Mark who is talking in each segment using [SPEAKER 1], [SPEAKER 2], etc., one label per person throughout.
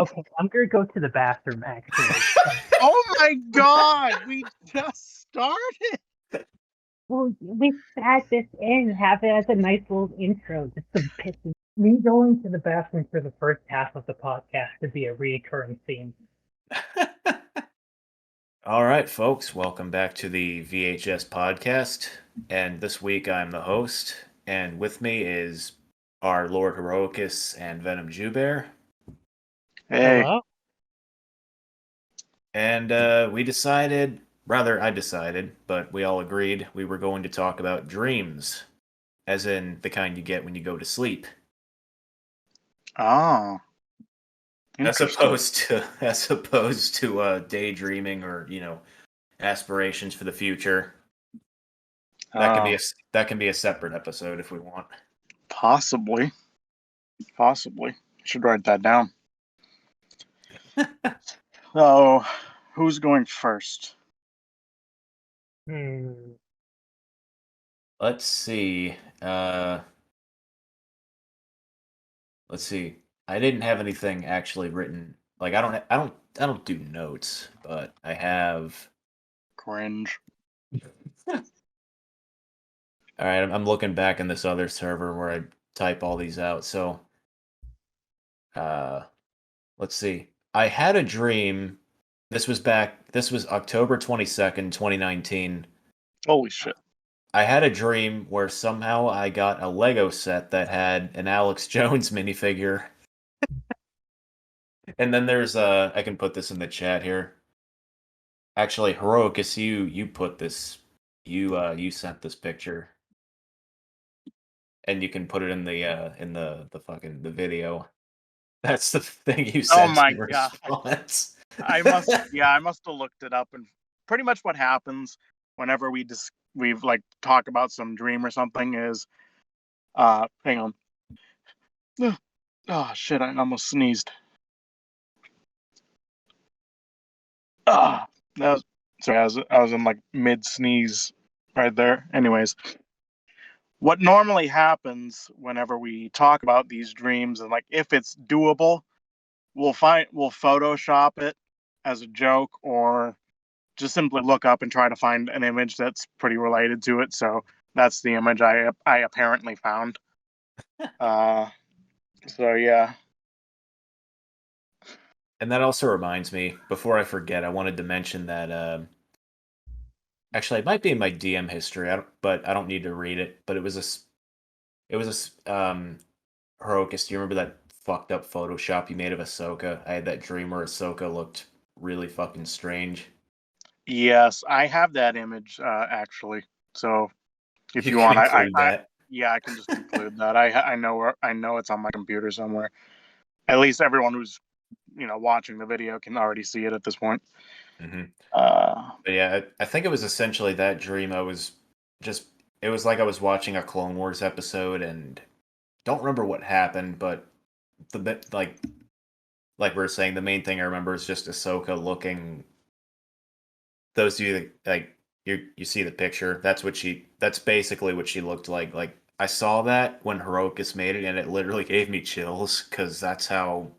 [SPEAKER 1] Okay, I'm gonna go to the bathroom, actually.
[SPEAKER 2] Oh my god, we just started.
[SPEAKER 1] Well, we add this in, have it as a nice little intro, just to piss me going to the bathroom for the first half of the podcast to be a reoccurring theme.
[SPEAKER 3] All right, folks, welcome back to the VHS podcast. And this week I'm the host, and with me is our Lord Heroicus and Venom Jewbear.
[SPEAKER 2] Hey,
[SPEAKER 1] Hello?
[SPEAKER 3] And I decided, but we all agreed we were going to talk about dreams, as in the kind you get when you go to sleep.
[SPEAKER 2] oh,
[SPEAKER 3] As
[SPEAKER 2] interesting.
[SPEAKER 3] opposed to daydreaming or, aspirations for the future. That can be
[SPEAKER 2] Oh,
[SPEAKER 3] that can be a separate episode if we want.
[SPEAKER 2] possibly. Should write that down. So, who's going first?
[SPEAKER 1] Hmm.
[SPEAKER 3] Let's see. Uh, let's see. I didn't have anything actually written. Like I don't do notes, but I have.
[SPEAKER 2] Cringe.
[SPEAKER 3] All right, I'm looking back in this other server where I type all these out. So, uh, let's see. I had a dream. This was October 22nd, 2019.
[SPEAKER 2] Holy shit.
[SPEAKER 3] I had a dream where somehow I got a Lego set that had an Alex Jones minifigure. And then there's I can put this in the chat here. Actually, Heroicus, you put this you sent this picture. And you can put it in the fucking the video. That's the thing you
[SPEAKER 2] Oh
[SPEAKER 3] sent
[SPEAKER 2] my
[SPEAKER 3] in
[SPEAKER 2] god.
[SPEAKER 3] response.
[SPEAKER 2] I must have looked it up, and pretty much what happens whenever we've like talk about some dream or something is hang on. Oh shit, I almost sneezed. Ah, that was sorry, I was in like mid sneeze right there. Anyways, what normally happens whenever we talk about these dreams and like if it's doable, we'll Photoshop it as a joke or just simply look up and try to find an image that's pretty related to it. So that's the image I apparently found. Uh, so yeah.
[SPEAKER 3] And that also reminds me, before I forget, I wanted to mention that actually it might be in my DM history, but I don't need to read it. But it was Heroicus, do you remember that fucked up Photoshop you made of Ahsoka? I had that dream where Ahsoka looked really fucking strange.
[SPEAKER 2] Yes, I have that image actually. So if
[SPEAKER 3] You
[SPEAKER 2] you
[SPEAKER 3] can
[SPEAKER 2] want,
[SPEAKER 3] include that.
[SPEAKER 2] yeah, I can just include that. I know it's on my computer somewhere. At least everyone who's watching the video can already see it at this point.
[SPEAKER 3] Hmm.
[SPEAKER 2] Uh,
[SPEAKER 3] But yeah, I think it was essentially that dream. I was just, it was like I was watching a Clone Wars episode and don't remember what happened, but the bit like we are saying, the main thing I remember is just Ahsoka looking. Those of you that like you see the picture, that's basically what she looked like. Like I saw that when Heroicus made it, and it literally gave me chills because that's how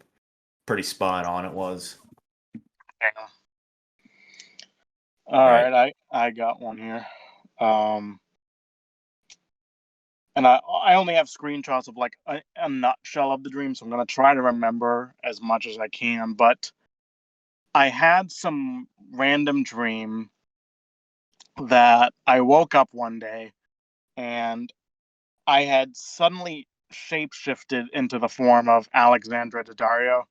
[SPEAKER 3] pretty spot on it was.
[SPEAKER 2] yeah. All
[SPEAKER 3] All right.
[SPEAKER 2] right, I got one here. Um, and I only have screenshots of like a nutshell of the dream, so I'm gonna try to remember as much as I can. But I had some random dream that I woke up one day and I had suddenly shapeshifted into the form of Alexandra Daddario,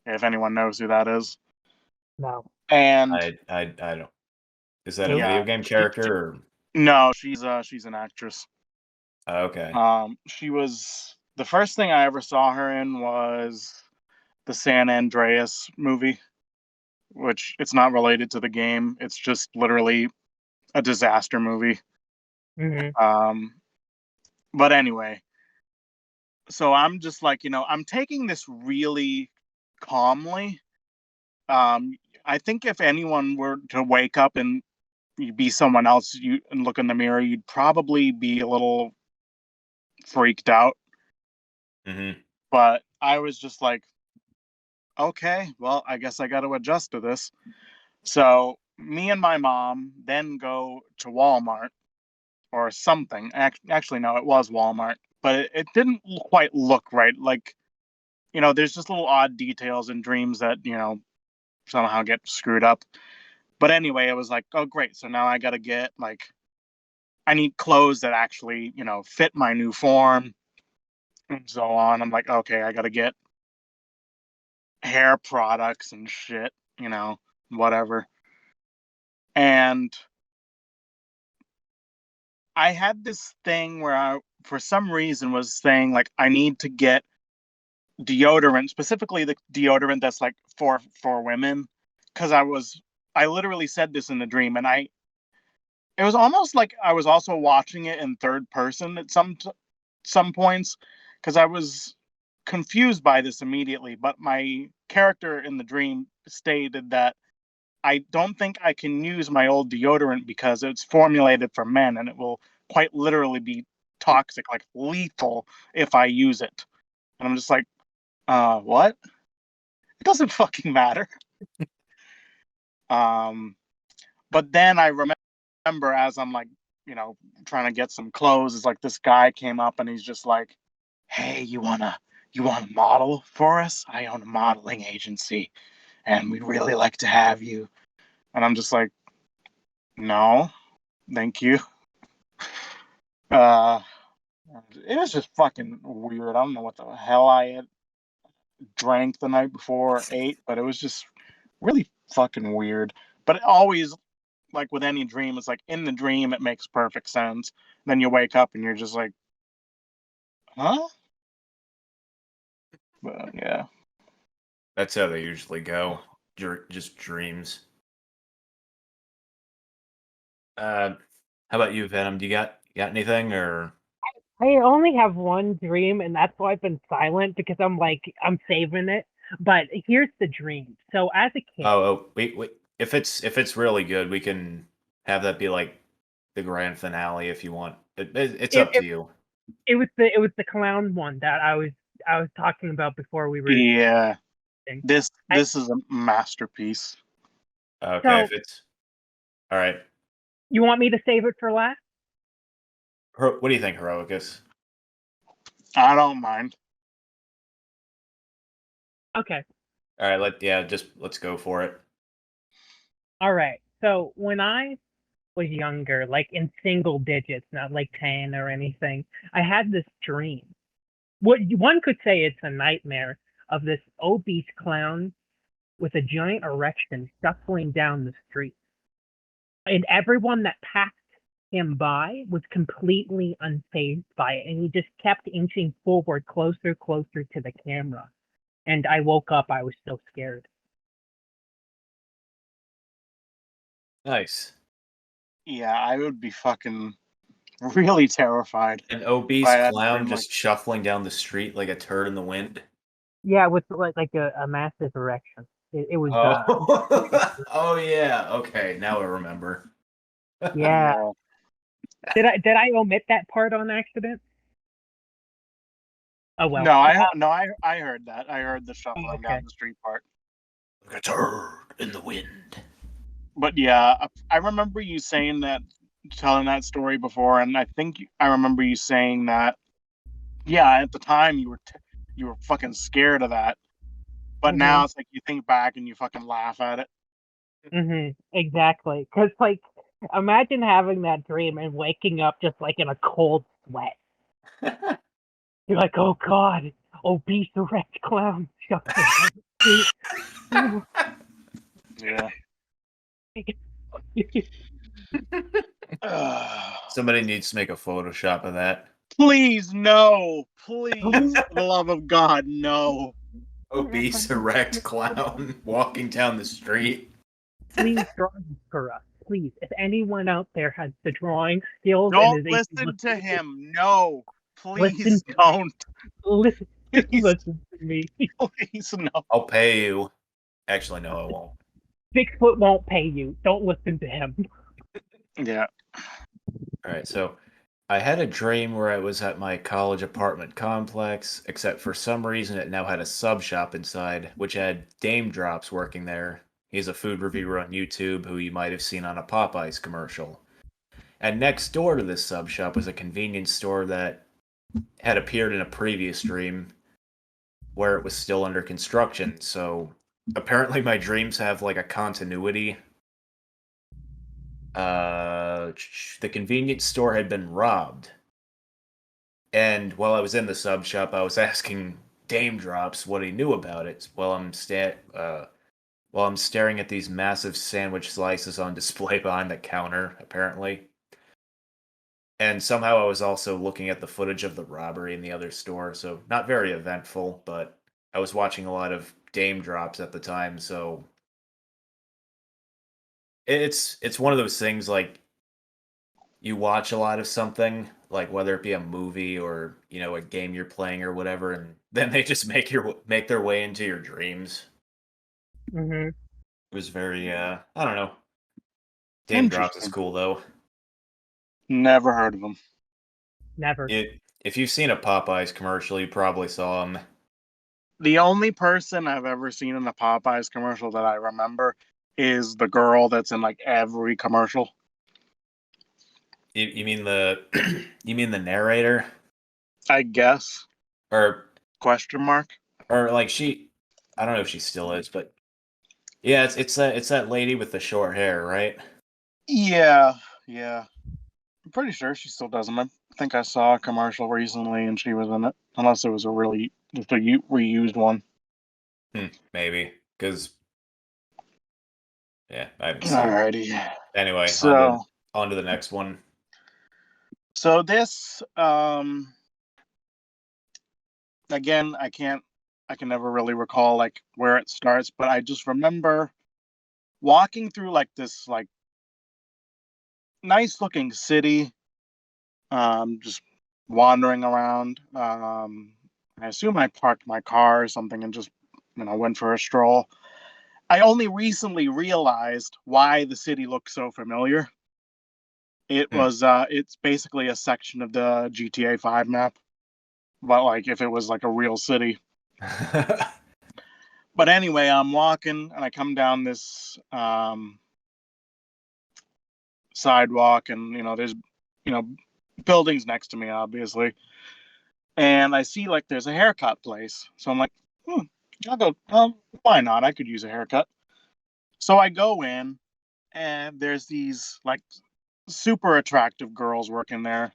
[SPEAKER 2] if anyone knows who that is.
[SPEAKER 1] No.
[SPEAKER 2] And
[SPEAKER 3] I don't. Is that a
[SPEAKER 1] Nope.
[SPEAKER 3] video
[SPEAKER 2] yeah,
[SPEAKER 3] game character or?
[SPEAKER 2] no, she's an actress.
[SPEAKER 3] Okay.
[SPEAKER 2] She was the first thing I ever saw her in was the San Andreas movie, which it's not related to the game. It's just literally a disaster movie.
[SPEAKER 1] Mm-hmm.
[SPEAKER 2] Um, but anyway, so I'm just like, I'm taking this really calmly. I think if anyone were to wake up and you be someone else, you and look in the mirror, you'd probably be a little freaked out.
[SPEAKER 3] Mm-hmm.
[SPEAKER 2] But I was just like, okay, well, I guess I got to adjust to this. So me and my mom then go to Walmart or something. Actually, no, it was Walmart, but it didn't quite look right. Like, there's just little odd details in dreams that, somehow get screwed up. But anyway, it was like, oh, great. So now I got to get, like, I need clothes that actually, fit my new form and so on. I'm like, okay, I got to get hair products and shit, whatever. And I had this thing where I, for some reason, was saying, like, I need to get deodorant, specifically the deodorant that's like for women, because I literally said this in the dream, and it was almost like I was also watching it in third person at some points, because I was confused by this immediately. But my character in the dream stated that I don't think I can use my old deodorant because it's formulated for men and it will quite literally be toxic, like lethal, if I use it. And I'm just like, what? It doesn't fucking matter. Um, but then I remember as I'm like, trying to get some clothes, it's like this guy came up and he's just like, "Hey, you wanna model for us? I own a modeling agency, and we'd really like to have you." And I'm just like, "No, thank you." Uh, it was just fucking weird. I don't know what the hell I had drank the night before or ate, but it was just really fucking weird. But it always, like with any dream, it's like in the dream it makes perfect sense. Then you wake up and you're just like, huh? But yeah.
[SPEAKER 3] That's how they usually go. Just dreams. How about you, Venom? Do you got anything or?
[SPEAKER 1] I only have one dream, and that's why I've been silent because I'm like, I'm saving it. But here's the dream. So as a kid,
[SPEAKER 3] Wait. If it's really good, we can have that be like the grand finale if you want. It's
[SPEAKER 1] it,
[SPEAKER 3] up to
[SPEAKER 1] it,
[SPEAKER 3] you.
[SPEAKER 1] it was the clown one that I was talking about before we were.
[SPEAKER 2] Yeah. This
[SPEAKER 1] I,
[SPEAKER 2] this is a masterpiece.
[SPEAKER 3] Okay,
[SPEAKER 1] so
[SPEAKER 3] if it's all right.
[SPEAKER 1] you want me to save it for last?
[SPEAKER 3] What do you think, Heroicus?
[SPEAKER 2] I don't mind.
[SPEAKER 1] Okay.
[SPEAKER 3] All right, let's go for it.
[SPEAKER 1] All right. So when I was younger, like in single digits, not like 10 or anything, I had this dream. What one could say it's a nightmare of this obese clown with a giant erection shuffling down the street. And everyone that passed him by was completely unfazed by it. And he just kept inching forward closer, closer to the camera. And I woke up, I was so scared.
[SPEAKER 3] Nice.
[SPEAKER 2] Yeah, I would be fucking really terrified
[SPEAKER 3] An
[SPEAKER 2] if
[SPEAKER 3] obese
[SPEAKER 2] I had a
[SPEAKER 3] clown
[SPEAKER 2] dream like.
[SPEAKER 3] just shuffling down the street like a turd in the wind.
[SPEAKER 1] Yeah, with like a massive erection. It was
[SPEAKER 3] Oh, oh yeah. Okay, now I remember.
[SPEAKER 1] yeah.
[SPEAKER 2] Yeah.
[SPEAKER 1] Did I omit that part on accident? Oh well.
[SPEAKER 2] No, I heard that. I heard the shuffling
[SPEAKER 1] Okay.
[SPEAKER 2] down the street part.
[SPEAKER 3] Like a turd in the wind.
[SPEAKER 2] But yeah, I remember you saying that, telling that story before, and I think I remember you saying that. Yeah, at the time you were fucking scared of that, but
[SPEAKER 1] Mhm.
[SPEAKER 2] now it's like you think back and you fucking laugh at it.
[SPEAKER 1] Mhm. Exactly. Because like, imagine having that dream and waking up just like in a cold sweat. You're like, oh god, obese erect clown shuffling down the
[SPEAKER 2] Yeah.
[SPEAKER 1] street.
[SPEAKER 3] Somebody needs to make a Photoshop of that.
[SPEAKER 2] Please no, please, for the love of God, no.
[SPEAKER 3] Obese erect clown walking down the street.
[SPEAKER 1] Please draw this for us. Please, if anyone out there has the drawing skills and
[SPEAKER 2] Don't
[SPEAKER 1] is able
[SPEAKER 2] listen to him. No,
[SPEAKER 1] listen,
[SPEAKER 2] please don't.
[SPEAKER 1] listen,
[SPEAKER 2] Please,
[SPEAKER 1] listen to me.
[SPEAKER 2] please no.
[SPEAKER 3] I'll pay you. Actually, no, I won't.
[SPEAKER 1] Bigfoot won't pay you. Don't listen to him.
[SPEAKER 2] Yeah.
[SPEAKER 3] All right, so I had a dream where I was at my college apartment complex, except for some reason it now had a sub shop inside, which had Dame Drops working there. He's a food reviewer on YouTube who you might have seen on a Popeyes commercial. And next door to this sub shop was a convenience store that had appeared in a previous dream where it was still under construction. So apparently my dreams have like a continuity. The convenience store had been robbed. And while I was in the sub shop, I was asking Dame Drops what he knew about it while I'm staring at these massive sandwich slices on display behind the counter, apparently. And somehow I was also looking at the footage of the robbery in the other store, so not very eventful, but I was watching a lot of Dame Drops at the time, so it's one of those things like you watch a lot of something, like whether it be a movie or, a game you're playing or whatever, and then they just make their way into your dreams.
[SPEAKER 1] Mm-hmm.
[SPEAKER 3] It was very I don't know. Dame Drops is
[SPEAKER 2] Interesting.
[SPEAKER 3] cool though.
[SPEAKER 2] Never heard of them.
[SPEAKER 1] Never.
[SPEAKER 3] If you've seen a Popeyes commercial, you probably saw him.
[SPEAKER 2] The only person I've ever seen in a Popeyes commercial that I remember is the girl that's in like every commercial.
[SPEAKER 3] You mean the you mean the narrator?
[SPEAKER 2] I guess.
[SPEAKER 3] Or
[SPEAKER 2] Question mark.
[SPEAKER 3] like I don't know if she still is, but yeah, it's that lady with the short hair, right?
[SPEAKER 2] Yeah, yeah. I'm pretty sure she still does them. I think I saw a commercial recently and she was in it. Unless it was just a reused one.
[SPEAKER 3] Maybe because yeah, I haven't seen it.
[SPEAKER 2] Alrighty.
[SPEAKER 3] Anyway,
[SPEAKER 2] So
[SPEAKER 3] on to the next one.
[SPEAKER 2] so this again, I can never really recall like where it starts, but I just remember walking through like this like nice looking city, just wandering around. I assume I parked my car or something and just went for a stroll. I only recently realized why the city looked so familiar. It's basically a section of the GTA 5 map, but like if it was like a real city. But anyway, I'm walking and I come down this sidewalk, and there's buildings next to me, obviously, and I see like there's a haircut place. So I'm like, I'll go. Why not? I could use a haircut. So I go in, and there's these like super attractive girls working there.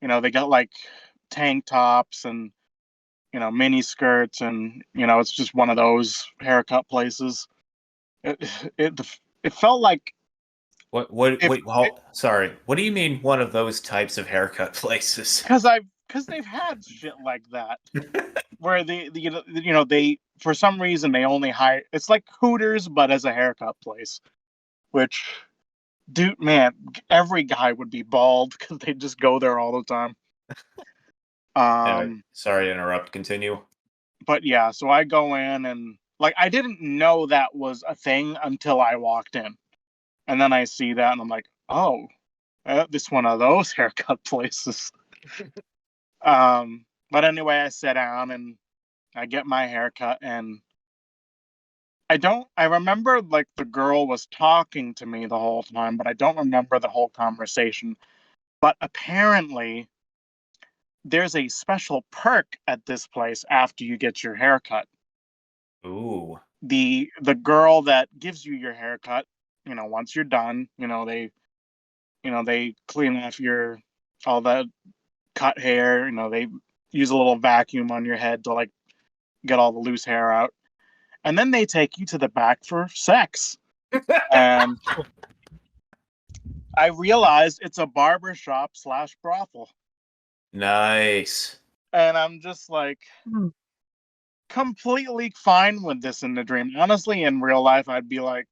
[SPEAKER 2] They got like tank tops and mini skirts, and it's just one of those haircut places. It it, it felt like
[SPEAKER 3] What?
[SPEAKER 2] if
[SPEAKER 3] Wait. Sorry. What do you mean? One of those types of haircut places?
[SPEAKER 2] because they've had shit like that where they for some reason they only hire. It's like Hooters but as a haircut place, which dude, man, every guy would be bald because they just go there all the time.
[SPEAKER 3] Anyway, sorry to interrupt. Continue.
[SPEAKER 2] But yeah, so I go in and like I didn't know that was a thing until I walked in, and then I see that and I'm like, oh, this one of those haircut places. But anyway, I sit down and I get my haircut, and I remember like the girl was talking to me the whole time, but I don't remember the whole conversation. But apparently there's a special perk at this place after you get your haircut.
[SPEAKER 3] Ooh.
[SPEAKER 2] The girl that gives you your haircut, once you're done, they clean off your all that cut hair, they use a little vacuum on your head to like get all the loose hair out. And then they take you to the back for sex. And I realized it's a barber shop / brothel.
[SPEAKER 3] Nice.
[SPEAKER 2] And I'm just like completely fine with this in the dream. Honestly, in real life, I'd be like,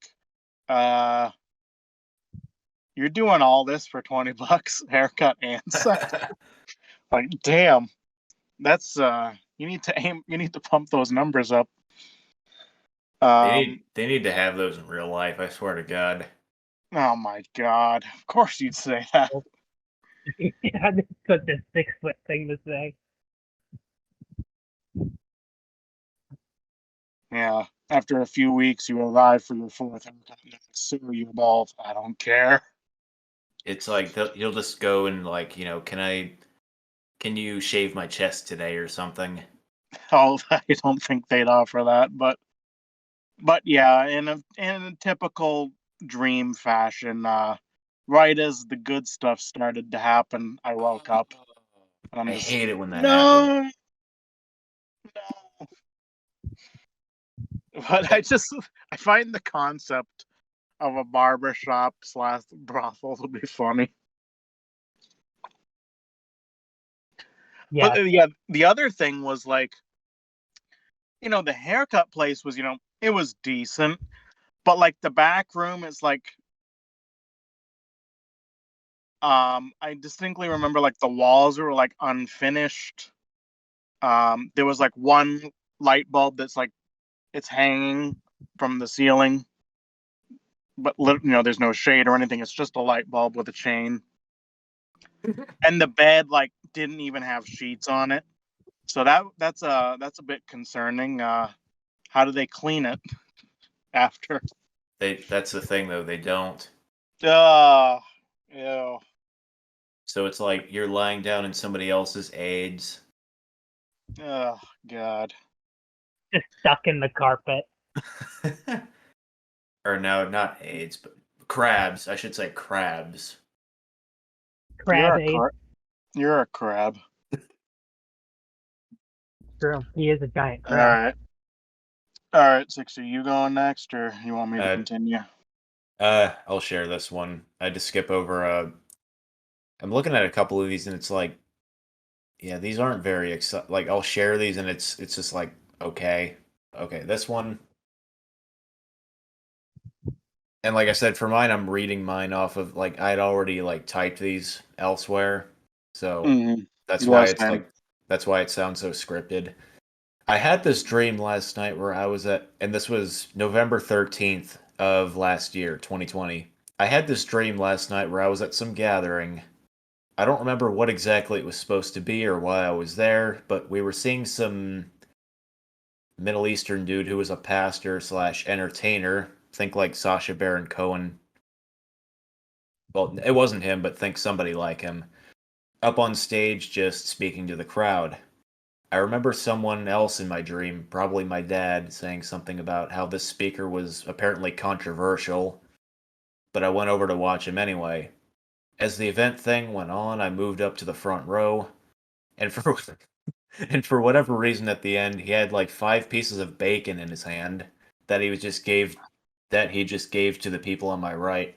[SPEAKER 2] you're doing all this for $20, haircut and sex. Like, damn. That's you need to pump those numbers up.
[SPEAKER 3] They need to have those in real life. I swear to God.
[SPEAKER 2] Oh my god! Of course you'd say that.
[SPEAKER 1] Yeah, that's such a 6 foot thing to say.
[SPEAKER 2] Yeah. After a few weeks, you arrive for your fourth haircut. So you evolve. I don't care.
[SPEAKER 3] It's like he'll just go and like, can you shave my chest today or something?
[SPEAKER 2] Oh, I don't think they'd offer that, but yeah, in a typical dream fashion, right as the good stuff started to happen, I woke up and I'm
[SPEAKER 3] I
[SPEAKER 2] just
[SPEAKER 3] hate it when that happens.
[SPEAKER 2] no, no. But I find the concept of a barbershop slash brothel to be funny. But
[SPEAKER 1] Yeah,
[SPEAKER 2] yeah, the other thing was like, the haircut place was, it was decent, but like the back room is like, I distinctly remember like the walls were like unfinished. There was like one light bulb that's like it's hanging from the ceiling, but there's no shade or anything. It's just a light bulb with a chain, and the bed like didn't even have sheets on it. So that's a bit concerning. How do they clean it after?
[SPEAKER 3] That's the thing though, they don't.
[SPEAKER 2] Uh, ew.
[SPEAKER 3] So it's like you're lying down in somebody else's AIDS.
[SPEAKER 2] Oh God.
[SPEAKER 1] just stuck in the carpet.
[SPEAKER 3] Or no, not AIDS, but crabs. I should say crabs.
[SPEAKER 2] You're
[SPEAKER 1] Crab
[SPEAKER 2] a
[SPEAKER 1] aid.
[SPEAKER 2] crab. You're a crab.
[SPEAKER 1] True. He is a giant
[SPEAKER 2] All
[SPEAKER 1] crab.
[SPEAKER 2] right. All right, Six, are you going next, or you want me to
[SPEAKER 3] Uh,
[SPEAKER 2] continue?
[SPEAKER 3] I'll share this one. I had to skip over. I'm looking at a couple of these, and it's like, yeah, these aren't very like I'll share these, and it's just like, okay, this one. And like I said, for mine, I'm reading mine off of like I'd already like typed these elsewhere, so
[SPEAKER 2] Mm-hmm.
[SPEAKER 3] that's why
[SPEAKER 2] Yes,
[SPEAKER 3] it's
[SPEAKER 2] man.
[SPEAKER 3] like that's why it sounds so scripted. I had this dream last night where I was at, and this was November 13th of last year, 2020. I had this dream last night where I was at some gathering. I don't remember what exactly it was supposed to be or why I was there, but we were seeing some Middle Eastern dude who was a pastor slash entertainer. Think like Sasha Baron Cohen. Well, it wasn't him, but think somebody like him. Up on stage just speaking to the crowd. I remember someone else in my dream, probably my dad, saying something about how this speaker was apparently controversial, but I went over to watch him anyway. As the event thing went on, I moved up to the front row, and for and for whatever reason at the end, he had like 5 pieces of bacon in his hand that he just gave to the people on my right.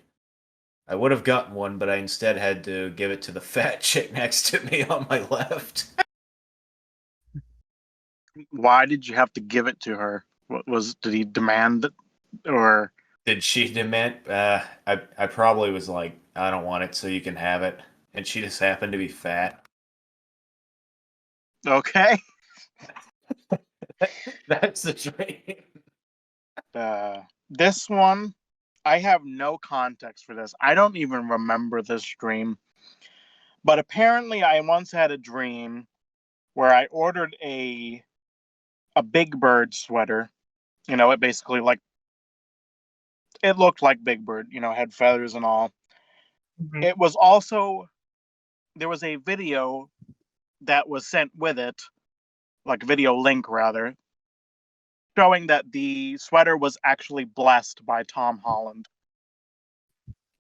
[SPEAKER 3] I would have gotten one, but I instead had to give it to the fat chick next to me on my left.
[SPEAKER 2] Why did you have to give it to her? Did he demand it, or
[SPEAKER 3] Did she demand? I probably was like, I don't want it, so you can have it, and she just happened to be fat.
[SPEAKER 2] okay?
[SPEAKER 3] That's the dream.
[SPEAKER 2] This one, I have no context for this. I don't even remember this dream, but apparently, I once had a dream where I ordered a Big Bird sweater. It basically like it looked like Big Bird. Had feathers and all.
[SPEAKER 1] Mhm.
[SPEAKER 2] It was also there was a video that was sent with it, like a video link rather, showing that the sweater was actually blessed by Tom Holland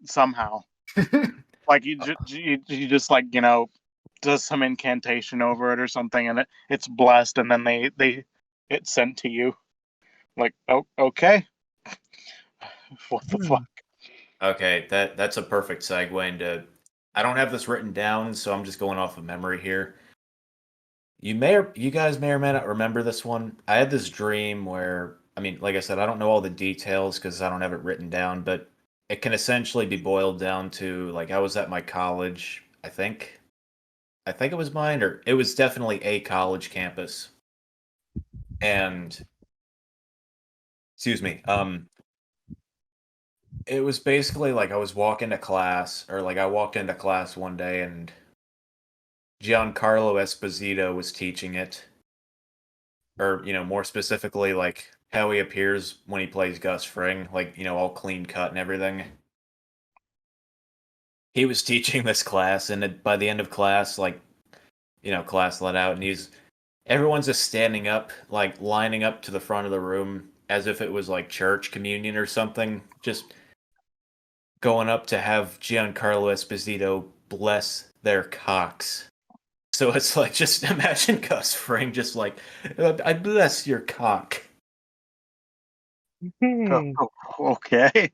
[SPEAKER 2] somehow. Like you just like does some incantation over it or something, and it's blessed, and then they it's sent to you. Like, oh, okay, what the fuck?
[SPEAKER 3] Okay, that's a perfect segue into. I don't have this written down, so I'm just going off of memory here. You guys may or may not remember this one. I had this dream where, I mean, like I said, I don't know all the details because I don't have it written down, but it can essentially be boiled down to like I was at my college, I think. I think it was mine, or it was definitely a college campus. And excuse me, it was basically like I was walking to class, or like I walked into class one day and Giancarlo Esposito was teaching it, or more specifically, like how he appears when he plays Gus Fring, like all clean cut and everything. He was teaching this class, and by the end of class, like class let out, and everyone's just standing up, like lining up to the front of the room as if it was like church communion or something, just going up to have Giancarlo Esposito bless their cocks. So it's like, just imagine Gus Fring just like, I bless your cock.
[SPEAKER 2] Okay.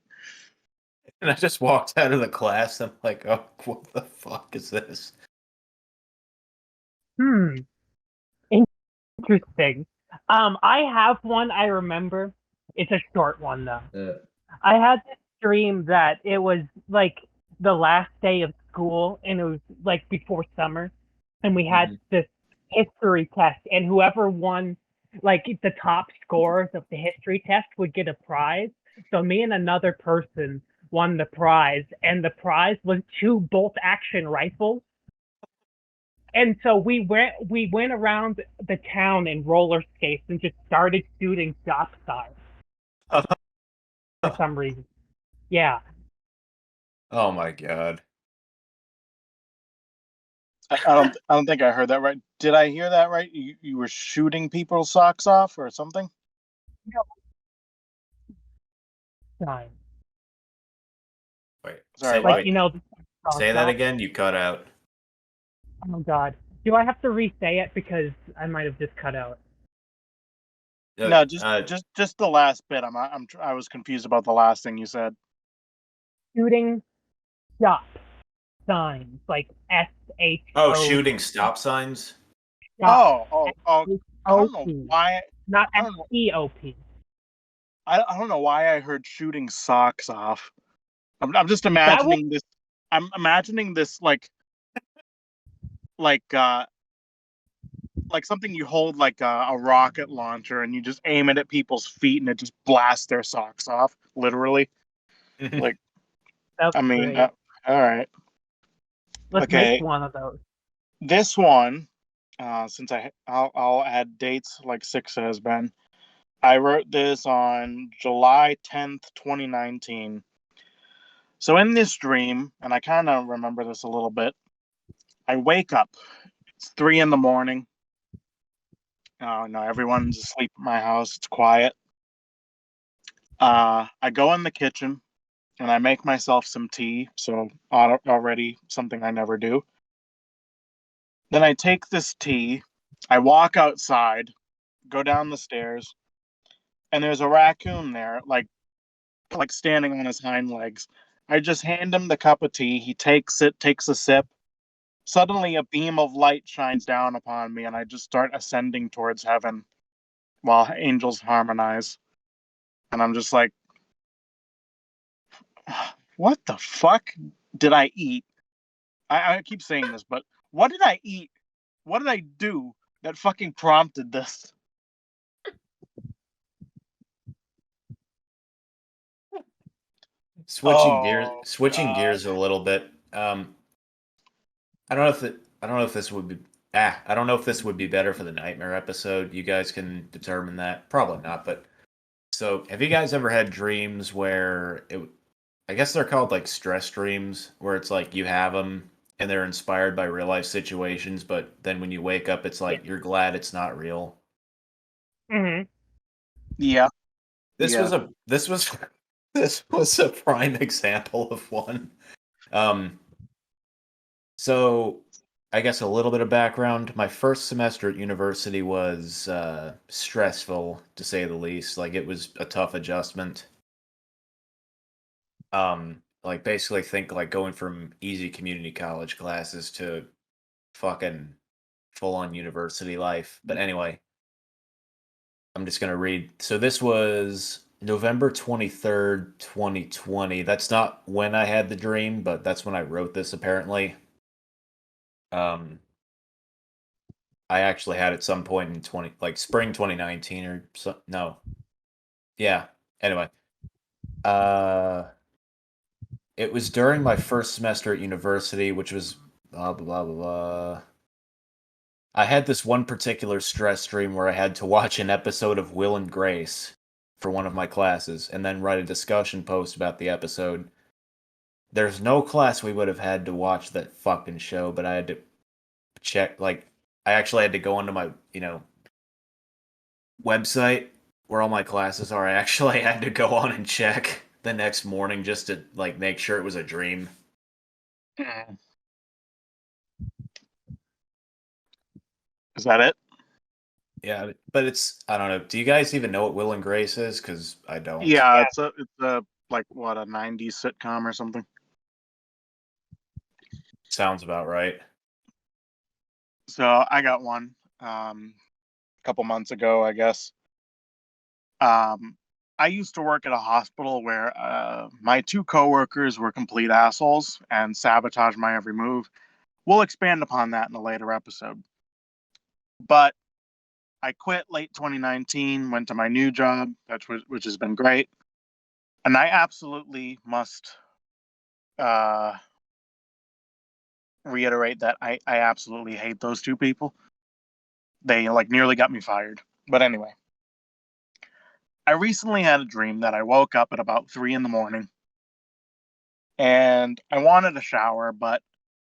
[SPEAKER 3] And I just walked out of the class. I'm like, oh, what the fuck is this?
[SPEAKER 1] Interesting. I have one I remember. It's a short one though. I had this dream that it was like the last day of school and it was like before summer and we had this history test and whoever won like the top scores of the history test would get a prize. So me and another person won the prize and the prize was 2 bolt action rifles. And so we went around the town in roller skates and just started shooting stop signs for some reason. Yeah.
[SPEAKER 3] Oh my god.
[SPEAKER 2] I don't think I heard that right. Did I hear that right? You were shooting people's socks off or something?
[SPEAKER 1] No. Sign.
[SPEAKER 3] Wait,
[SPEAKER 2] Sorry,
[SPEAKER 1] Like,
[SPEAKER 2] what?
[SPEAKER 3] say that again? You cut out.
[SPEAKER 1] Oh god. Do I have to re-say it because I might have just cut out?
[SPEAKER 2] No, just the last bit. I was confused about the last thing you said.
[SPEAKER 1] Shooting stop signs, like SHO.
[SPEAKER 3] Oh, shooting stop signs?
[SPEAKER 2] Oh. I don't know why.
[SPEAKER 1] Not
[SPEAKER 2] I don't know.
[SPEAKER 1] SEOP.
[SPEAKER 2] I don't know why I heard shooting socks off. I'm just imagining this. I'm imagining this like something you hold like a rocket launcher and you just aim it at people's feet and it just blasts their socks off, literally. Like,
[SPEAKER 1] That's
[SPEAKER 2] I mean,
[SPEAKER 1] great.
[SPEAKER 2] all right.
[SPEAKER 1] Let's make one of those.
[SPEAKER 2] This one, since I'll add dates like Six has been. I wrote this on July 10th, 2019. So in this dream, and I kind of remember this a little bit, I wake up. It's 3 a.m. Oh no, everyone's asleep at my house. It's quiet. I go in the kitchen and I make myself some tea. So already something I never do. Then I take this tea. I walk outside, go down the stairs, and there's a raccoon there, like standing on his hind legs. I just hand him the cup of tea. He takes it, takes a sip. Suddenly, a beam of light shines down upon me, and I just start ascending towards heaven while angels harmonize. And I'm just like, what the fuck did I eat? I keep saying this, but what did I eat? What did I do that fucking prompted this?
[SPEAKER 3] Switching
[SPEAKER 2] God.
[SPEAKER 3] gears a little bit. I don't know if this would be I don't know if this would be better for the nightmare episode. You guys can determine that. Probably not, but so have you guys ever had dreams where I guess they're called like stress dreams, where it's like you have them and they're inspired by real life situations, but then when you wake up it's like you're glad it's not real.
[SPEAKER 1] Mm-hmm.
[SPEAKER 2] Yeah.
[SPEAKER 3] This was this was a prime example of one. So I guess a little bit of background. My first semester at university was stressful, to say the least. Like, it was a tough adjustment. Like, basically think like going from easy community college classes to fucking full-on university life. But anyway, I'm just gonna read. So this was November 23rd, 2020. That's not when I had the dream, but that's when I wrote this, apparently. I actually had at some point in spring 2019 or so. No, yeah. Anyway, it was during my first semester at university, which was blah blah blah blah blah. I had this one particular stress stream where I had to watch an episode of Will and Grace for one of my classes and then write a discussion post about the episode. There's no class we would have had to watch that fucking show, but I had to check, like, I actually had to go onto my, website where all my classes are. I actually had to go on and check the next morning just to, like, make sure it was a dream.
[SPEAKER 2] Is that it?
[SPEAKER 3] Yeah, but I don't know. Do you guys even know what Will and Grace is? Because I don't.
[SPEAKER 2] Yeah, it's a like what, a '90s sitcom or something.
[SPEAKER 3] Sounds about right.
[SPEAKER 2] So I got one a couple months ago, I guess. I used to work at a hospital where my two coworkers were complete assholes and sabotaged my every move. We'll expand upon that in a later episode. But I quit late 2019, went to my new job, which has been great, and I absolutely must uh, reiterate that I absolutely hate those two people. They like nearly got me fired. But anyway, I recently had a dream that I woke up at about 3 in the morning, and I wanted a shower, but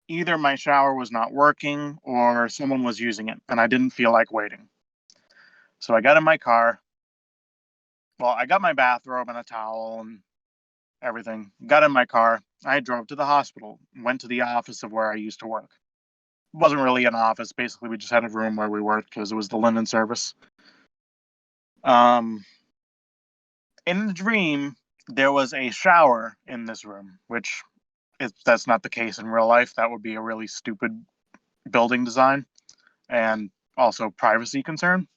[SPEAKER 2] either my shower was not working or someone was using it, and I didn't feel like waiting. So I got in my car. Well, I got my bathrobe and a towel and everything. Got in my car. I drove to the hospital, went to the office of where I used to work. It wasn't really an office. Basically, we just had a room where we worked because it was the linen service. Um, in the dream, there was a shower in this room, which, if that's not the case in real life, that would be a really stupid building design and also privacy concern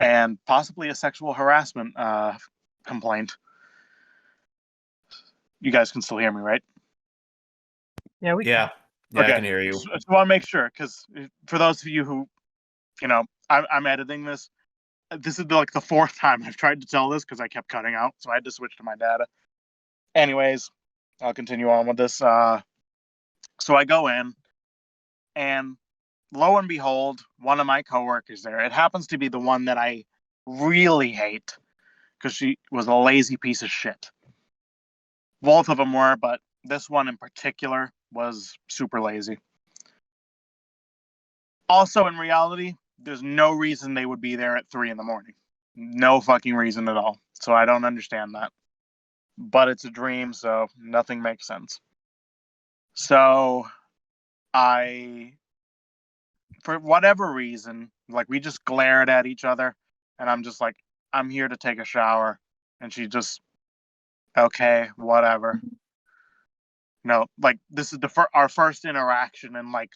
[SPEAKER 2] and possibly a sexual harassment complaint. You guys can still hear me, right?
[SPEAKER 1] Yeah, we
[SPEAKER 3] Yeah. Yeah, I
[SPEAKER 2] Okay.
[SPEAKER 3] can hear you.
[SPEAKER 2] So I want to make sure, because for those of you who, I'm editing this. This is like the fourth time I've tried to tell this because I kept cutting out, so I had to switch to my data. Anyways, I'll continue on with this. So I go in, and lo and behold, one of my coworkers there. It happens to be the one that I really hate because she was a lazy piece of shit. Both of them were, but this one in particular was super lazy. Also, in reality, there's no reason they would be there at 3 in the morning. No fucking reason at all. So I don't understand that. But it's a dream, so nothing makes sense. So I, for whatever reason, like we just glared at each other, and I'm just like, I'm here to take a shower. And she just, okay, whatever. No, like this is our first interaction in like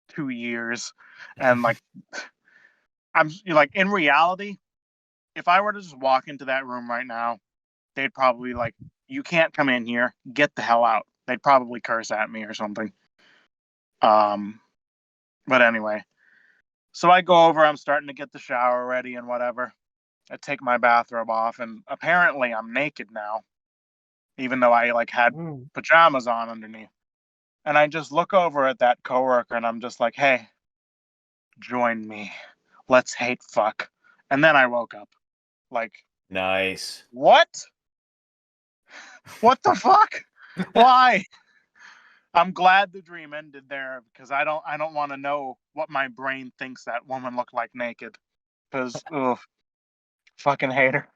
[SPEAKER 2] 2 years. And like, I'm like, in reality, if I were to just walk into that room right now, they'd probably like, you can't come in here, get the hell out. They'd probably curse at me or something. But anyway, so I go over, I'm starting to get the shower ready and whatever. I take my bathrobe off, and apparently I'm naked now, even though I like had pajamas on underneath. And I just look over at that coworker and I'm just like, hey, join me. Let's hate fuck. And then I woke up. Like,
[SPEAKER 3] Nice.
[SPEAKER 2] what? What the fuck? Why? I'm glad the dream ended there because I don't want to know what my brain thinks that woman looked like naked. Because fucking hate her.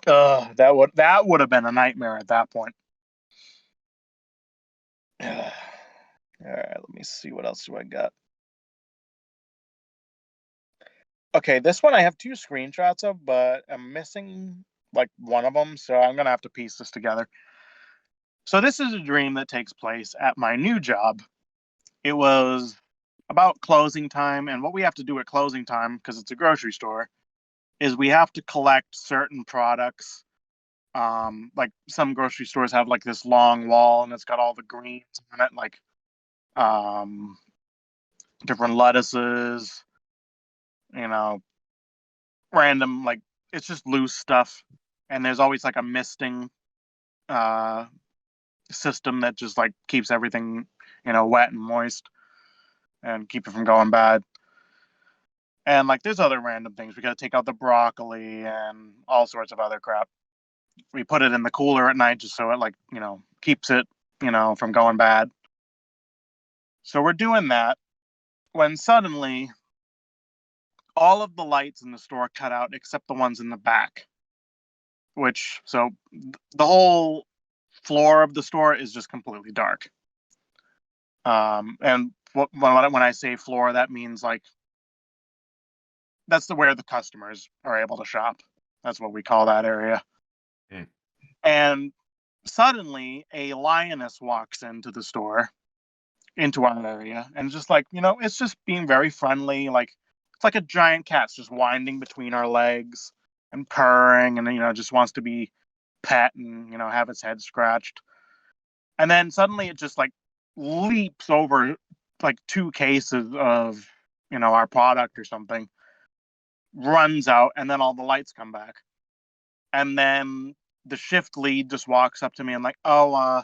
[SPEAKER 2] That would have been a nightmare at that point. All right, let me see, what else do I got. Okay, this one I have two screenshots of, but I'm missing like one of them, so I'm gonna have to piece this together. So this is a dream that takes place at my new job. It was about closing time, and what we have to do at closing time, because it's a grocery store, is we have to collect certain products. Like some grocery stores have like this long wall, and it's got all the greens on it, like um, different lettuces, you know, random, like it's just loose stuff. And there's always like a misting uh, system that just like keeps everything wet and moist and keep it from going bad. And like there's other random things. We got to take out the broccoli and all sorts of other crap. We put it in the cooler at night just so it like, keeps it, from going bad. So we're doing that when suddenly all of the lights in the store cut out except the ones in the back. So the whole floor of the store is just completely dark. And when I say floor, that means like that's where the customers are able to shop. That's what we call that area.
[SPEAKER 3] Hmm.
[SPEAKER 2] And suddenly a lioness walks into the store, into our area, and just like, it's just being very friendly. Like it's like a giant cat's just winding between our legs and purring and, just wants to be pet and, have its head scratched. And then suddenly it just like leaps over like 2 cases of, our product or something, runs out, and then all the lights come back. And then the shift lead just walks up to me and like, oh,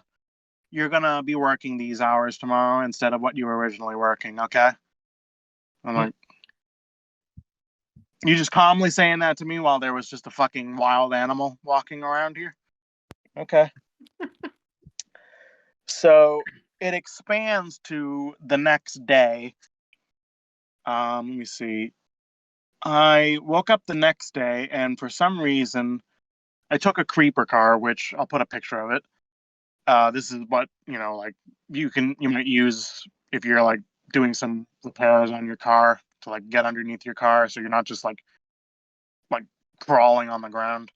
[SPEAKER 2] you're gonna be working these hours tomorrow instead of what you were originally working, okay? I'm like, you just calmly saying that to me while there was just a fucking wild animal walking around here? Okay. So it expands to the next day. Let me see. I woke up the next day, and for some reason, I took a creeper car, which I'll put a picture of it. This is what, like you might use if you're like doing some repairs on your car to like get underneath your car, so you're not just like crawling on the ground.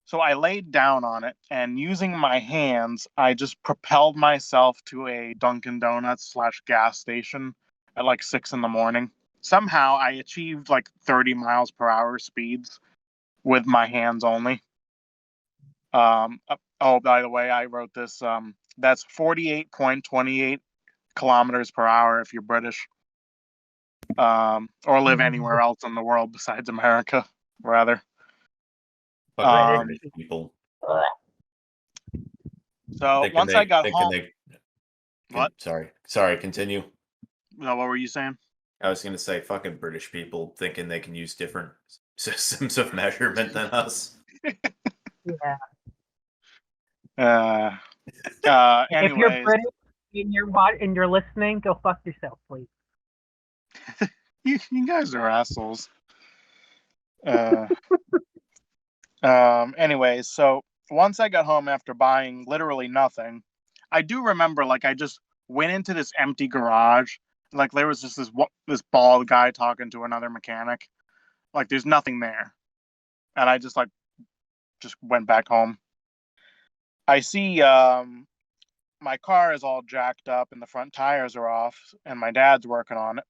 [SPEAKER 2] So I laid down on it, and using my hands, I just propelled myself to a Dunkin' Donuts / gas station at like 6 a.m. Somehow I achieved like 30 miles per hour speeds with my hands only. Oh, by the way, I wrote this. That's 48.28 kilometers per hour if you're British, or live anywhere else in the world besides America, rather.
[SPEAKER 3] Fucking British people.
[SPEAKER 2] So
[SPEAKER 3] Thinking
[SPEAKER 2] once I got home, what?
[SPEAKER 3] Sorry, continue.
[SPEAKER 2] No, what were you saying?
[SPEAKER 3] I was gonna say fucking British people thinking they can use different systems of measurement than us.
[SPEAKER 1] Yeah. If you're
[SPEAKER 2] Anyways,
[SPEAKER 1] British and you're listening, go fuck yourself, please.
[SPEAKER 2] you guys are assholes. Anyways, so once I got home after buying literally nothing, I do remember like I just went into this empty garage. Like there was just this bald guy talking to another mechanic. Like there's nothing there, and I just went back home. I see my car is all jacked up and the front tires are off, and my dad's working on it.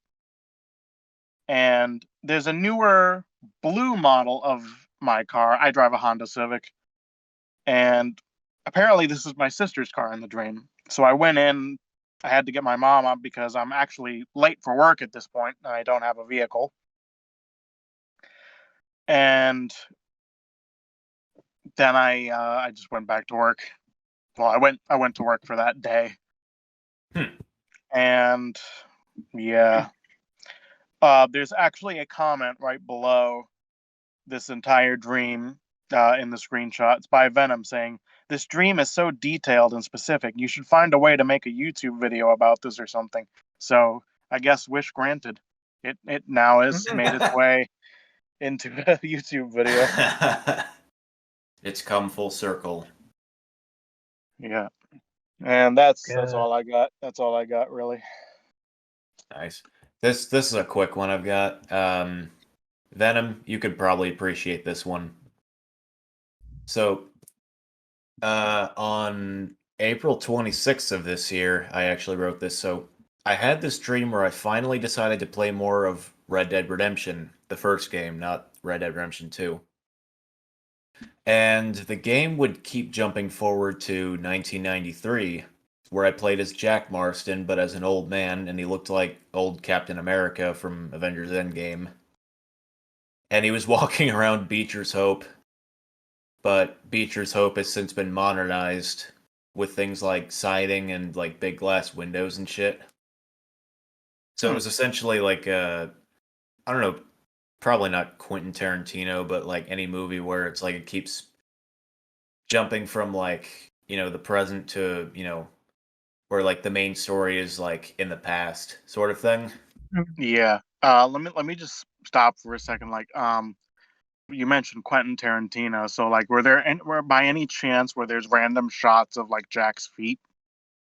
[SPEAKER 2] And there's a newer blue model of my car. I drive a Honda Civic, and apparently this is my sister's car in the dream. So I went in. I had to get my mom up because I'm actually late for work at this point and I don't have a vehicle. And then I just went back to work. Well, I went to work for that day. And yeah, there's actually a comment right below this entire dream in the screenshot. It's by Venom saying, "This dream is so detailed and specific. You should find a way to make a YouTube video about this or something." So I guess wish granted. It now has made its way into a YouTube video.
[SPEAKER 3] It's come full circle.
[SPEAKER 2] Yeah. And that's all I got. That's all I got, really.
[SPEAKER 3] Nice. This is a quick one I've got. Venom, you could probably appreciate this one. So, on April 26th of this year, I actually wrote this. So, I had this dream where I finally decided to play more of Red Dead Redemption, the first game, not Red Dead Redemption 2. And the game would keep jumping forward to 1993, where I played as Jack Marston, but as an old man, and he looked like old Captain America from Avengers Endgame. And he was walking around Beecher's Hope, but Beecher's Hope has since been modernized with things like siding and like big glass windows and shit. So it was essentially like I don't know, probably not Quentin Tarantino, but like any movie where it's like it keeps jumping from like, the present to, where like the main story is like in the past sort of thing.
[SPEAKER 2] Yeah. Let me just stop for a second. Like, you mentioned Quentin Tarantino, so like, were by any chance where there's random shots of like Jack's feet?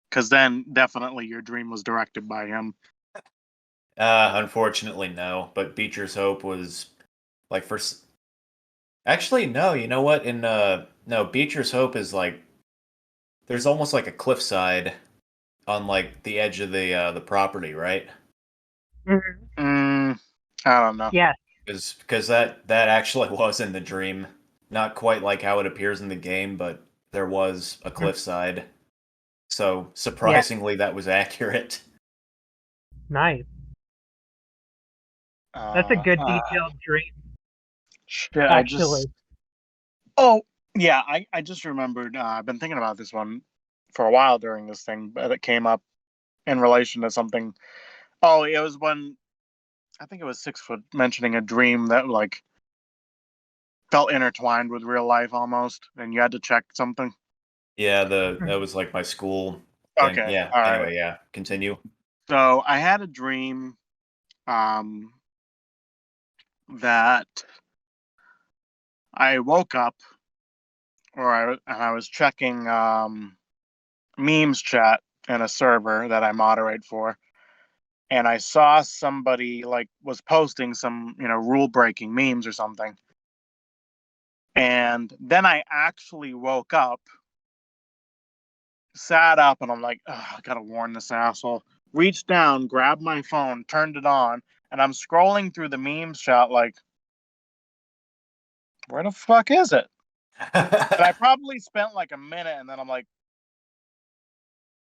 [SPEAKER 2] Because then definitely your dream was directed by him.
[SPEAKER 3] Unfortunately, no. But Beecher's Hope was like actually no. You know what? No, Beecher's Hope is like there's almost like a cliffside on like the edge of the property, right?
[SPEAKER 2] I don't know.
[SPEAKER 1] Yes.
[SPEAKER 3] Because that actually was in the dream. Not quite like how it appears in the game, but there was a cliffside. So surprisingly, that was accurate.
[SPEAKER 1] Nice. That's a good detailed dream,
[SPEAKER 2] Shit,
[SPEAKER 1] actually.
[SPEAKER 2] Oh, yeah, I just remembered. I've been thinking about this one for a while during this thing, but it came up in relation to something. Oh, it was when I think it was 6 foot mentioning a dream that like felt intertwined with real life almost, and you had to check something.
[SPEAKER 3] Yeah, that was like my school thing.
[SPEAKER 2] Okay,
[SPEAKER 3] Yeah.
[SPEAKER 2] all right.
[SPEAKER 3] Anyway, yeah. Continue.
[SPEAKER 2] So I had a dream that I woke up, and I was checking memes chat in a server that I moderate for, and I saw somebody like was posting some rule breaking memes or something, and then I actually woke up, sat up, and I'm like, I gotta warn this asshole. Reached down, grabbed my phone, turned it on, and I'm scrolling through the memes chat like, where the fuck is it? And I probably spent like a minute, and then I'm like,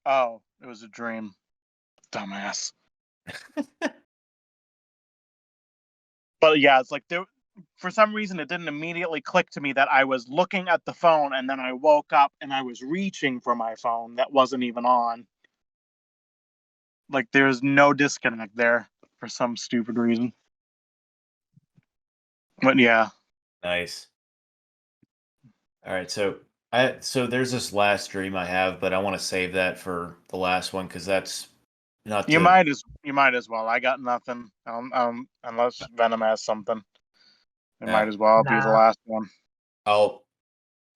[SPEAKER 2] oh, it was a dream. Dumbass. But yeah, it's like for some reason it didn't immediately click to me that I was looking at the phone and then I woke up and I was reaching for my phone that wasn't even on. Like there's no disconnect there for some stupid reason. But yeah.
[SPEAKER 3] Nice. All right, so there's this last dream I have, but I want to save that for the last one because that's not
[SPEAKER 2] You
[SPEAKER 3] to.
[SPEAKER 2] might as well. I got nothing. Unless Venom has something. It might
[SPEAKER 3] Yeah,
[SPEAKER 2] as well be the
[SPEAKER 1] Nah.
[SPEAKER 2] last one.
[SPEAKER 3] I'll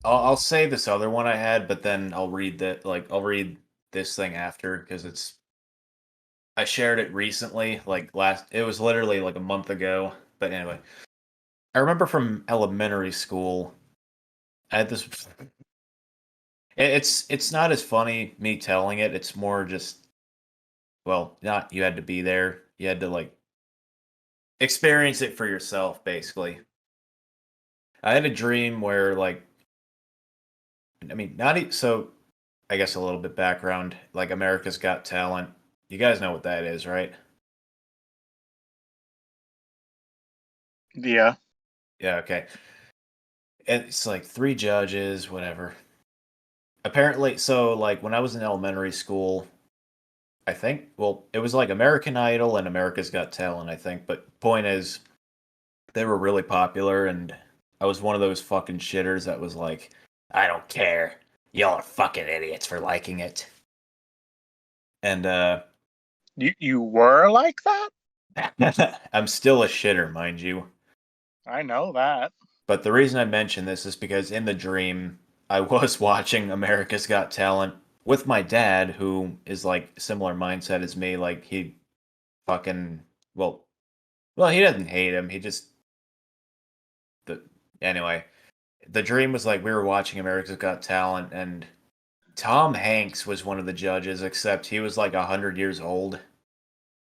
[SPEAKER 3] I'll say this other one I had, but then I'll read that. Like I'll read this thing after because I shared it recently. Like it was literally like a month ago. But anyway, I remember from elementary school. I had this. It's not as funny me telling it. It's more just not you had to be there. You had to like experience it for yourself, basically. I had a dream where like I mean, so I guess a little bit background, like America's Got Talent. You guys know what that is, right?
[SPEAKER 2] Yeah.
[SPEAKER 3] Yeah, okay. It's like 3 judges, whatever. Apparently, so like when I was in elementary school, I think, well, it was like American Idol and America's Got Talent, I think. But point is, they were really popular, and I was one of those fucking shitters that was like, I don't care. Y'all are fucking idiots for liking it. And
[SPEAKER 2] You were like that?
[SPEAKER 3] I'm still a shitter, mind you.
[SPEAKER 2] I know that.
[SPEAKER 3] But the reason I mention this is because in the dream, I was watching America's Got Talent with my dad, who is like similar mindset as me. Like he fucking he doesn't hate him. He just the anyway. The dream was like we were watching America's Got Talent, and Tom Hanks was one of the judges, except he was like 100 years old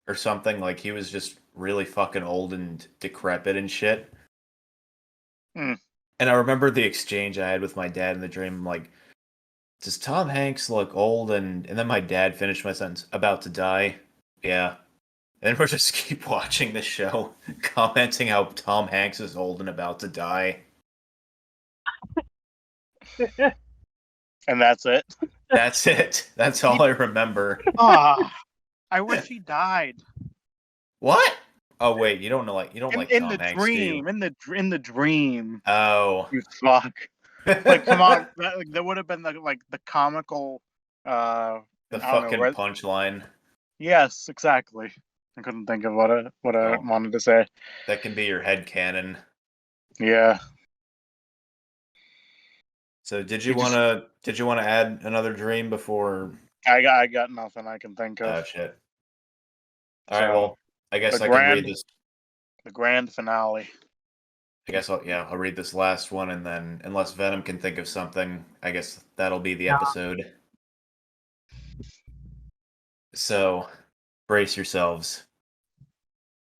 [SPEAKER 3] or something. Like he was just really fucking old and decrepit and shit.
[SPEAKER 2] Hmm.
[SPEAKER 3] And I remember the exchange I had with my dad in the dream. I'm like, does Tom Hanks look old? And then my dad finished my sentence, about to die. Yeah. And we'll just keep watching the show, commenting how Tom Hanks is old and about to die.
[SPEAKER 2] And that's it.
[SPEAKER 3] That's it. That's all I remember.
[SPEAKER 2] Ah, I wish he died.
[SPEAKER 3] What? Oh wait, you don't like
[SPEAKER 2] In
[SPEAKER 3] Tom
[SPEAKER 2] the
[SPEAKER 3] Hanks, do you?
[SPEAKER 2] dream, in the dream.
[SPEAKER 3] Oh.
[SPEAKER 2] You fuck. Like, come on, that would have been the comical.
[SPEAKER 3] The
[SPEAKER 2] I don't know.
[SPEAKER 3] fucking
[SPEAKER 2] Right?
[SPEAKER 3] punchline.
[SPEAKER 2] Yes, exactly. I couldn't think of what I
[SPEAKER 3] Oh.
[SPEAKER 2] wanted to say.
[SPEAKER 3] That can be your headcanon.
[SPEAKER 2] Yeah.
[SPEAKER 3] So did
[SPEAKER 2] You
[SPEAKER 3] you
[SPEAKER 2] just-
[SPEAKER 3] wanna add another dream before?
[SPEAKER 2] I got nothing I can think of.
[SPEAKER 3] Oh shit. All right,
[SPEAKER 2] So
[SPEAKER 3] well, I guess
[SPEAKER 2] the
[SPEAKER 3] I can read
[SPEAKER 2] grand
[SPEAKER 3] this.
[SPEAKER 2] the grand finale.
[SPEAKER 3] I guess I'll read this last one, and then unless Venom can think of something, I guess that'll be the episode. So brace yourselves.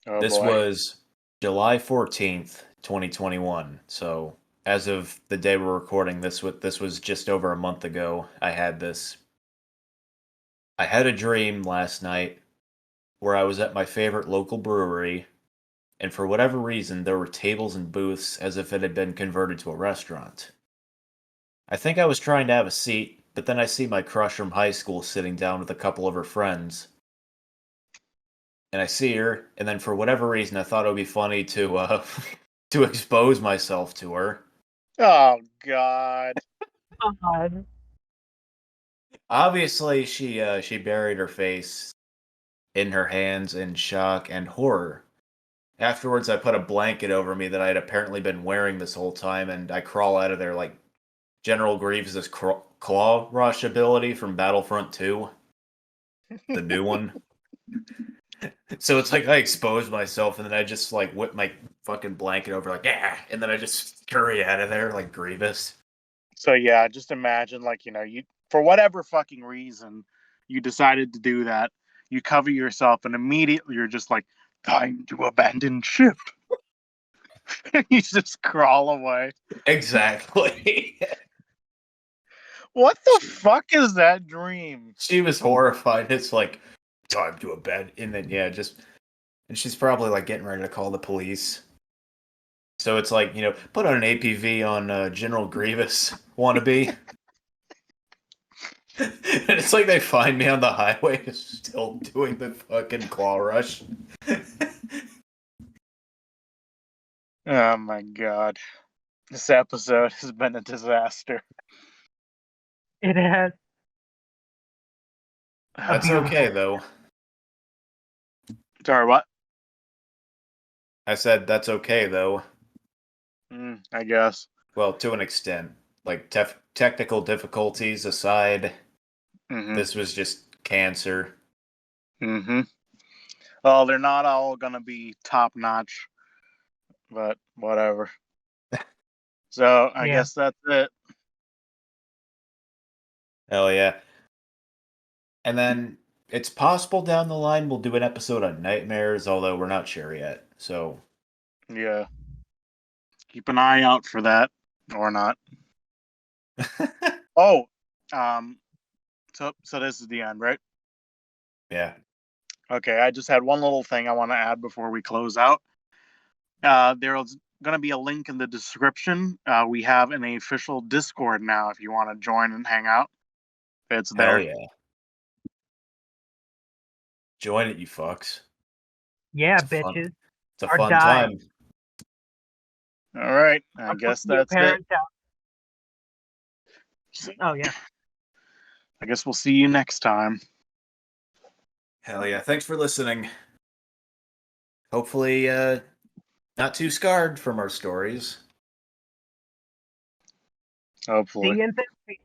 [SPEAKER 2] Oh
[SPEAKER 3] This
[SPEAKER 2] boy.
[SPEAKER 3] was July 14th, 2021. So as of the day we're recording this was just over a month ago. I had this. I had a dream last night where I was at my favorite local brewery, and for whatever reason there were tables and booths as if it had been converted to a restaurant. I think I was trying to have a seat, but then I see my crush from high school sitting down with a couple of her friends. And I see her, and then for whatever reason I thought it would be funny to to expose myself to her.
[SPEAKER 2] Oh God.
[SPEAKER 1] God.
[SPEAKER 3] Obviously she buried her face in her hands in shock and horror. Afterwards I put a blanket over me that I had apparently been wearing this whole time, and I crawl out of there like General Grievous' claw rush ability from Battlefront 2, the new one. So it's like I expose myself, and then I just like whip my fucking blanket over, like, yeah, and then I just scurry out of there like Grievous.
[SPEAKER 2] So yeah, just imagine you for whatever fucking reason you decided to do that. You cover yourself and immediately you're just like, time to abandon ship. You just crawl away.
[SPEAKER 3] Exactly.
[SPEAKER 2] What the fuck is that dream?
[SPEAKER 3] She was horrified. It's like time to a bed, and then yeah, and she's probably like getting ready to call the police. So it's like, put on an APV on General Grievous wannabe. And it's like they find me on the highway still doing the fucking claw rush.
[SPEAKER 2] Oh my god. This episode has been a disaster.
[SPEAKER 1] It has.
[SPEAKER 3] That's
[SPEAKER 1] beautiful-
[SPEAKER 3] okay though.
[SPEAKER 2] Sorry, what?
[SPEAKER 3] I said that's okay though.
[SPEAKER 2] I guess.
[SPEAKER 3] Well, to an extent. Like technical difficulties aside, this was just cancer.
[SPEAKER 2] Well, they're not all gonna be top notch, but whatever. So I guess that's it.
[SPEAKER 3] Hell yeah. And then it's possible down the line we'll do an episode on nightmares, although we're not sure yet. So
[SPEAKER 2] Yeah. Keep an eye out for that. Or not. Oh. So this is the end, right?
[SPEAKER 3] yeah.
[SPEAKER 2] Okay, I just had one little thing I want to add before we close out. There's going to be a link in the description. We have an official Discord now if you want to join and hang out. It's there.
[SPEAKER 3] Hell yeah. Join it, you fucks.
[SPEAKER 1] Yeah,
[SPEAKER 3] It's fun.
[SPEAKER 1] bitches.
[SPEAKER 3] It's a
[SPEAKER 1] Or
[SPEAKER 3] fun
[SPEAKER 1] die.
[SPEAKER 3] time.
[SPEAKER 2] All right. I
[SPEAKER 1] I'm
[SPEAKER 2] guess
[SPEAKER 1] putting your
[SPEAKER 2] that's it.
[SPEAKER 1] parents out. Oh yeah.
[SPEAKER 2] I guess we'll see you next time.
[SPEAKER 3] Hell yeah. Thanks for listening. Hopefully, not too scarred from our stories.
[SPEAKER 2] Hopefully.
[SPEAKER 1] See you in therapy.